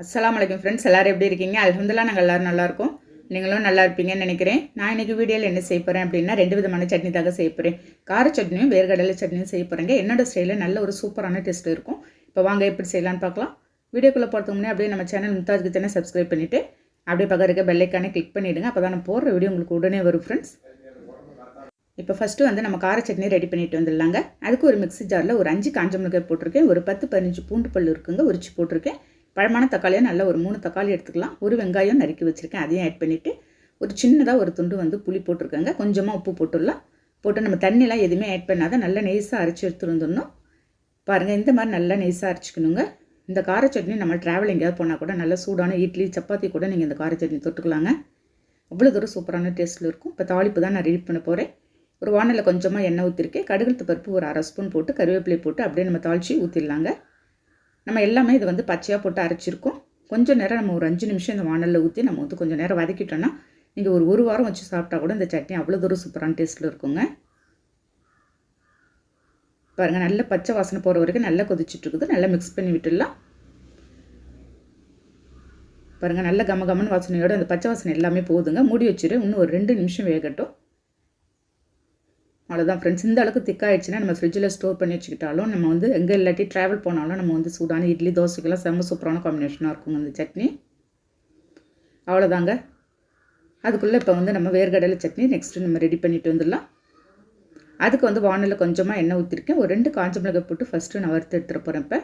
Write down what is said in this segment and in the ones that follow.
அஸ்ஸலாமு அலைக்கும் ஃப்ரெண்ட்ஸ், எல்லோரும் எப்படி இருக்கீங்க? அல்ஹம்துலில்லாஹ் நாங்கள் எல்லோரும் நல்லாயிருக்கோம். நீங்களும் நல்லா இருப்பீங்கன்னு நினைக்கிறேன். நான் இன்றைக்கி வீடியோவில் என்ன செய்ய போகிறேன் அப்படின்னா, 2 விதமான சட்னி தாங்க செய்ய போகிறேன். கார சட்னியும் வேர்க்கடலை சட்னியும் செய்ய போகிறேங்க. என்னோட ஸ்டைலில் நல்ல ஒரு சூப்பரான டேஸ்ட் இருக்கும். இப்போ வாங்க எப்படி செய்யலான்னு பார்க்கலாம். வீடியோக்குள்ளே போகிறதுக்கு முன்னே அப்படியே நம்ம சேனல் மும்தாஜ் கிச்சனை சப்ஸ்கிரைப் பண்ணிவிட்டு அப்படியே பக்கம் இருக்க பெல் ஐக்கானை கிளிக் பண்ணிவிடுங்க. அப்போ தான் நான் போடுற வீடியோ உங்களுக்கு உடனே வரும் ஃப்ரெண்ட்ஸ். இப்போ ஃபஸ்ட்டு வந்து நம்ம கார சட்னி ரெடி பண்ணிட்டு வந்துடலாங்க. அதுக்கு ஒரு மிக்ஸி ஜாரில் ஒரு 5 காஞ்ச மிளகாய் போட்டிருக்கேன். ஒரு 10-15 பூண்டு பல் இருக்குங்க, உரிச்சு போட்டிருக்கேன். பழமான தக்காளியாக நல்லா ஒரு 3 தக்காளி எடுத்துக்கலாம். ஒரு வெங்காயம் நறுக்கி வச்சுருக்கேன், அதையும் ஆட் பண்ணிவிட்டு ஒரு சின்னதாக ஒரு துண்டு வந்து புளி போட்டிருக்கேங்க. கொஞ்சமாக உப்பு போட்டுடலாம். போட்டு நம்ம தண்ணிலாம் எதுவுமே ஆட் பண்ணாத நல்லா நெய்ஸாக அரைச்சி எடுத்துகிட்டு வந்துடணும். பாருங்கள், இந்த மாதிரி நல்லா நெய்ஸாக அரைச்சிக்கணுங்க. இந்த கார சட்னி நம்ம ட்ராவல் எங்கேயாவது போனால் கூட நல்லா சூடான இட்லி சப்பாத்தி கூட நீங்கள் இந்த கார சட்னி தொட்டுக்கலாங்க. அவ்வளோ தூரம் சூப்பரான டேஸ்ட்டில் இருக்கும். இப்போ தாளிப்பு தான் நான் ரெடி பண்ண போகிறேன். ஒரு வானலில் கொஞ்சமாக எண்ணெய் ஊற்றிருக்கேன். கடுகு பருப்பு ஒரு 1/2 ஸ்பூன் போட்டு கருவேப்பிலை போட்டு அப்படியே நம்ம தாளித்து ஊற்றிடலாங்க. நம்ம எல்லாமே இது வந்து பச்சையாக போட்டு அரைச்சிருக்கோம். கொஞ்சம் நேரம் நம்ம ஒரு 5 நிமிஷம் இந்த வானலில் ஊற்றி நம்ம வந்து கொஞ்சம் நேரம் வதக்கிட்டோன்னா நீங்கள் ஒரு வாரம் வச்சு சாப்பிட்டா கூட இந்த சட்னி அவ்வளோ தூரம் சூப்பரான டேஸ்ட்டில் இருக்குங்க. பாருங்கள், நல்ல பச்சை வாசனை போகிற வரைக்கும் நல்லா கொதிச்சுட்ருக்குது. நல்லா மிக்ஸ் பண்ணி விட்டுடலாம். பாருங்கள், நல்ல கமகமன்னு வாசனையோடு அந்த பச்சை வாசனை எல்லாமே போகுதுங்க. மூடி வச்சுரு, இன்னும் ஒரு 2 நிமிஷம் வேகட்டும். அவ்வளோதான் ஃப்ரெண்ட்ஸ். இந்த அளவுக்கு திக்காகிடுச்சுன்னா நம்ம ஃப்ரிட்ஜில் ஸ்டோர் பண்ணி வச்சுக்கிட்டாலும் நம்ம வந்து எங்கே இல்லாட்டி ட்ராவல் போனாலும் நம்ம வந்து சூடான இட்லி தோசைக்கெல்லாம் செம்ம சூப்பரான காம்பினேஷனாக இருக்குங்க இந்த சட்னி. அவ்வளோதாங்க. அதுக்குள்ளே இப்போ வந்து நம்ம வேர்க்கடலை சட்னி நெக்ஸ்ட்டு நம்ம ரெடி பண்ணிட்டு வந்துடலாம். அதுக்கு வந்து வானலில் கொஞ்சமாக எண்ணெய் ஊற்றிருக்கேன். ஒரு 2 காஞ்ச மிளகாய் போட்டு ஃபஸ்ட்டு நான் வறுத்து எடுத்துகிட்டு போகிறேன். இப்போ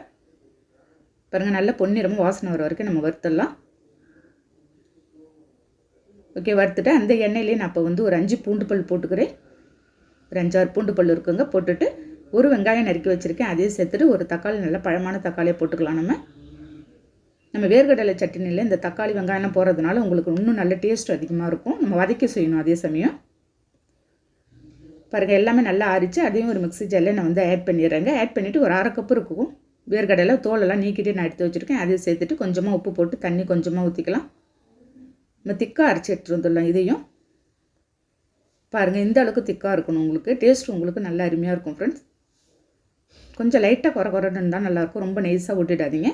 பாருங்கள், நல்ல பொன்னிறமும் வாசனை வர வரைக்கும் நம்ம வறுத்துடலாம். ஓகே, வறுத்துட்டு அந்த எண்ணெயிலே நான் இப்போ வந்து ஒரு 5 பூண்டு பல் போட்டுக்கிறேன். ஒரு 5-6 பூண்டு பல் இருக்குங்க. போட்டுட்டு ஒரு வெங்காயம் நறுக்கி வச்சுருக்கேன், அதையும் சேர்த்துட்டு ஒரு தக்காளி நல்லா பழமான தக்காளியை போட்டுக்கலாம். நம்ம வேர்க்கடலை சட்னியில் இந்த தக்காளி வெங்காயம்லாம் போகிறதுனால உங்களுக்கு இன்னும் நல்ல டேஸ்ட் அதிகமாக இருக்கும். நம்ம வதக்கி செய்யணும் அதே சமயம். பாருங்கள், எல்லாமே நல்லா ஆறிச்சு. அதையும் ஒரு மிக்ஸி ஜாரில் நான் வந்து ஆட் பண்ணிடுறேங்க. ஆட் பண்ணிவிட்டு ஒரு 1/2 கப்பு இருக்கும் வேர்க்கடலை தோலெல்லாம் நீக்கிட்டே நான் எடுத்து வச்சுருக்கேன். அதையும் சேர்த்துட்டு கொஞ்சமாக உப்பு போட்டு தண்ணி கொஞ்சமாக ஊற்றிக்கலாம். நம்ம திக்காக அரைச்சி எடுத்துகிட்டு வந்துடலாம். இதையும் பாருங்கள், இந்த அளவுக்கு திக்காக இருக்கணும். உங்களுக்கு டேஸ்ட் உங்களுக்கு நல்லா அருமையாக இருக்கும் ஃப்ரெண்ட்ஸ். கொஞ்சம் லைட்டாக குறன்னு இருந்தால் நல்லாயிருக்கும். ரொம்ப நெய்ஸாக விட்டுடாதீங்க.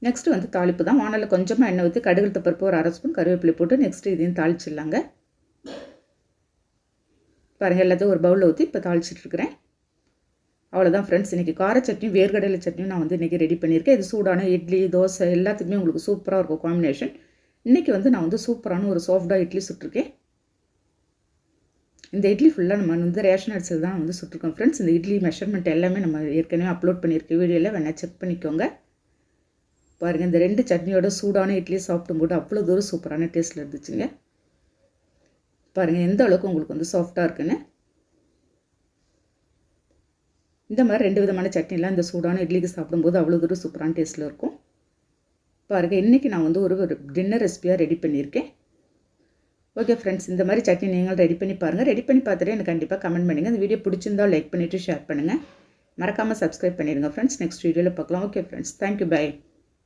நெக்ஸ்ட்டு வந்து தாளிப்பு தான். வானலில் கொஞ்சமாக எண்ணெய் ஊற்றி கடுகு பருப்பு ஒரு 1/2 ஸ்பூன் கருவேப்பிலை போட்டு நெக்ஸ்ட்டு இதையும் தாளிச்சிடலாங்க. பாருங்கள், எல்லாத்தையும் ஒரு பவுலில் ஊற்றி இப்போ தாளிச்சிட்ருக்கிறேன். அவ்வளோதான் ஃப்ரெண்ட்ஸ். இன்றைக்கி கார சட்னியும் வேர்க்கடலை சட்னியும் நான் வந்து இன்றைக்கி ரெடி பண்ணியிருக்கேன். இது சூடான இட்லி தோசை எல்லாத்துக்குமே உங்களுக்கு சூப்பராக இருக்கும் காம்பினேஷன். இன்றைக்கி வந்து நான் வந்து சூப்பரான ஒரு சாஃப்டாக இட்லி சுட்டிருக்கேன். இந்த இட்லி ஃபுல்லாக நம்ம வந்து ரேஷன் அரிசியில் தான் வந்து சுட்டிருக்கோம் ஃப்ரெண்ட்ஸ். இந்த இட்லி மெஷர்மெண்ட் எல்லாமே நம்ம ஏற்கனவே அப்லோட் பண்ணியிருக்க வீடியோவில் வேணால் செக் பண்ணிக்கோங்க. பாருங்கள், இந்த 2 சட்னியோட சூடான இட்லி சாப்பிடும்போது அவ்வளோ தூரம் சூப்பரான டேஸ்ட்டில் இருந்துச்சுங்க. பாருங்கள் எந்த அளவுக்கு உங்களுக்கு வந்து சாஃப்டாக இருக்குன்னு. இந்த மாதிரி 2 விதமான சட்னிலாம் இந்த சூடான இட்லிக்கு சாப்பிடும்போது அவ்வளோ தூரம் சூப்பரான டேஸ்ட்டில் இருக்கும். பாருங்கள், இன்றைக்கி நான் வந்து ஒரு டின்னர் ரெசிபியாக ரெடி பண்ணியிருக்கேன். ஓகே ஃப்ரெண்ட்ஸ், இந்த மாதிரி சட்னி நீங்கள் ரெடி பண்ணி பாருங்கள். ரெடி பண்ணி பார்த்துட்டு எனக்கு கண்டிப்பாக கமெண்ட் பண்ணுங்கள். இந்த வீடியோ பிடிச்சிருந்தால் லைக் பண்ணிவிட்டு ஷேர் பண்ணுங்கள். மறக்காமல் சப்ஸ்கிரைப் பண்ணிடுங்க ஃப்ரெண்ட்ஸ். நெக்ஸ்ட் வீடியோவில் பார்க்கலாம். Okay friends, thank you, by.